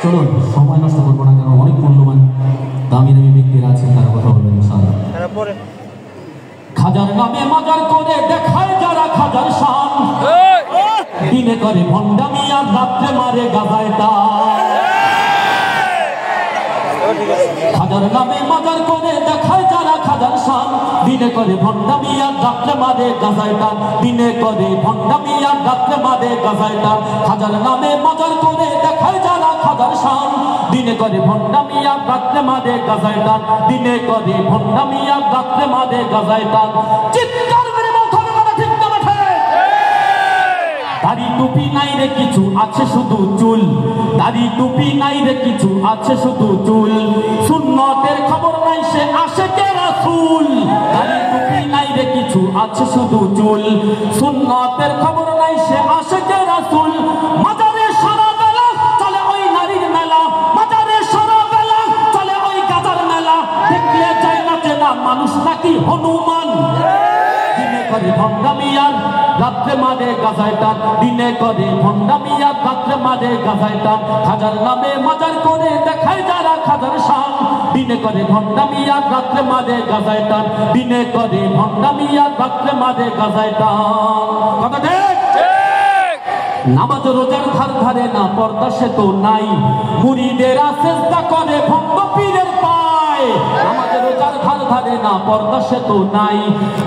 চলুন সময় নষ্ট করবো না, কারণ অনেক মূল্যবান দামি দামি ব্যক্তিরা আছেন, তারা কথা বলবেন ইনশাআল্লাহ। খাজার নামে মাজার করে দেখায় যারা খাজার শান, দিনে করে ভণ্ডামি আর রাত্রে মারে গাজায় টান। খাজার নামে মাজার করে দেখায় যারা খাজার শান, দিনে করে ভণ্ডামি আর রাত্রে মারে গাজায় টান। দিনে করে ভণ্ডামি আর রাত্রে মারে গাজায় টান। খাজার নামে মাজার করে দেখায় যারা খাজার শান, দিনে করে ভণ্ডামি আর রাত্রে মারে গাজায় টান। দিনে করে ভণ্ডামি আর রাত্রে মারে গাজায় টান। চিৎকার করে বলতে হবে ঠিক না বেঠে? দাড়ি টুপি নাই রে কিছু আছে শুধু চুল, দাড়ি টুপি নাই রে কিছু আছে শুধু চুল। সুন্নতের খবর নাই সে আশিকে রাসূল, দাড়ি টুপি নাই রে কিছু আছে শুধু চুল। সুন্নতের খবর নাই সে আশিকে রাসূল। মাজারে সারা বেলা চলে ওই নারীর মেলা, মাজারে সারা বেলা চলে ওই গাজার মেলা। দেখলে যায় না চেনা মানুষ নাকি হনুমান। দিনে করে ভণ্ডামি আর রাত্রে মারে গাজায় টান, দিনে করে ভণ্ডামি আর রাত্রে মারে গাজায় টান। খাজার নামে মাজার করে দেখায় যারা খাজার শান, দিনে করে ভণ্ডামি আর রাত্রে মারে গাজায় টান। দিনে করে ভণ্ডামি আর রাত্রে মারে গাজায় টান। কথা ঠিক? নামাজ রোজার ধার ধারে না, পর্দা সে তো নাই। মুরিদেরা সেজদা করে ভক্ত পীরের পায়। নামাজ রোজার ধার ধারে না, পর্দা সে তো নাই।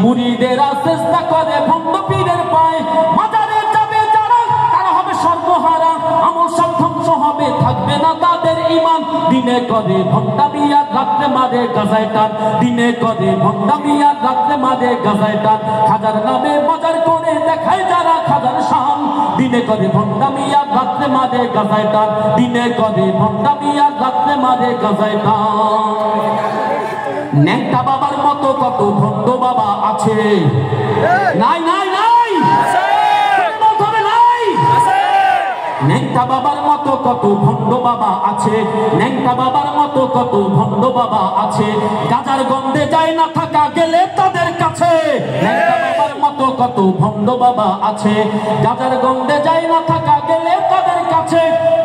মুরিদেরা সেজদা করে ভক্ত পীরের পায়। মাজারে যাবে যারা তারা হবে সর্বহারা, আমল সব ধ্বংস হবে, থাকবে না তাদের ঈমান। দিনে করে ভণ্ডামি আর রাত্রে মারে গাজায় টান, দিনে করে ভণ্ডামি আর রাত্রে মারে গাজায় টান। খাজার নামে মাজার করে দেখায় যারা খাজার শান, দিনে করে ভণ্ডামি আর রাত্রে মারে গাজায় টান। দিনে করে ভণ্ডামি আর রাত্রে মারে গাজায় টান। ন্যাংটা বাবার মতো কত ভণ্ড বাবা আছে, নাই নাই নাই, ন্যাংটা বাবার মতো কত ভণ্ড বাবা আছে, ন্যাংটা বাবার মতো কত ভণ্ড বাবা আছে। গাজার গন্ধে যায় না থাকা গেলে তাদের কাছে। ন্যাংটা বাবার মতো কত ভণ্ড বাবা আছে, গাজার গন্ধে যায় না থাকা গেলে তাদের কাছে।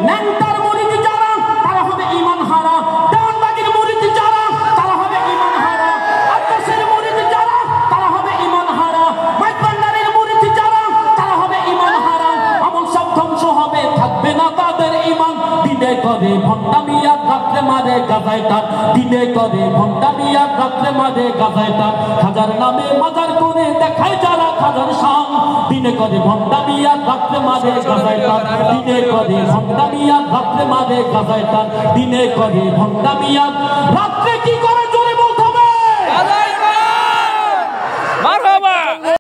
ন্যাংটার মুরিদ যারা তারা হবে ঈমান হারা, দেওয়ানবাগির মুরিদ যারা তারা হবে ঈমান হারা, আব্বাসের মুরিদ যারা তারা হবে ঈমান হারা, মাইজভান্ডারির মুরিদ যারা তারা হবে ঈমান হারা। আমল সব ধ্বংস হবে, থাকবে না তাদের ঈমান। দিনে করে ভণ্ডামি আর রাত্রে মারে গাজায় টান, দিনে করে ভণ্ডামি আর রাত্রে মারে গাজায় টান। খাজার নামে মাজার করে দেখায় যারা খাজার শান, দিনে করে ভণ্ডামি আর রাত্রে মারে গাজায় টান। দিনে করে ভণ্ডামি আর রাত্রে মারে গাজায় টান। দিনে করে ভণ্ডামি আর রাত্রে কি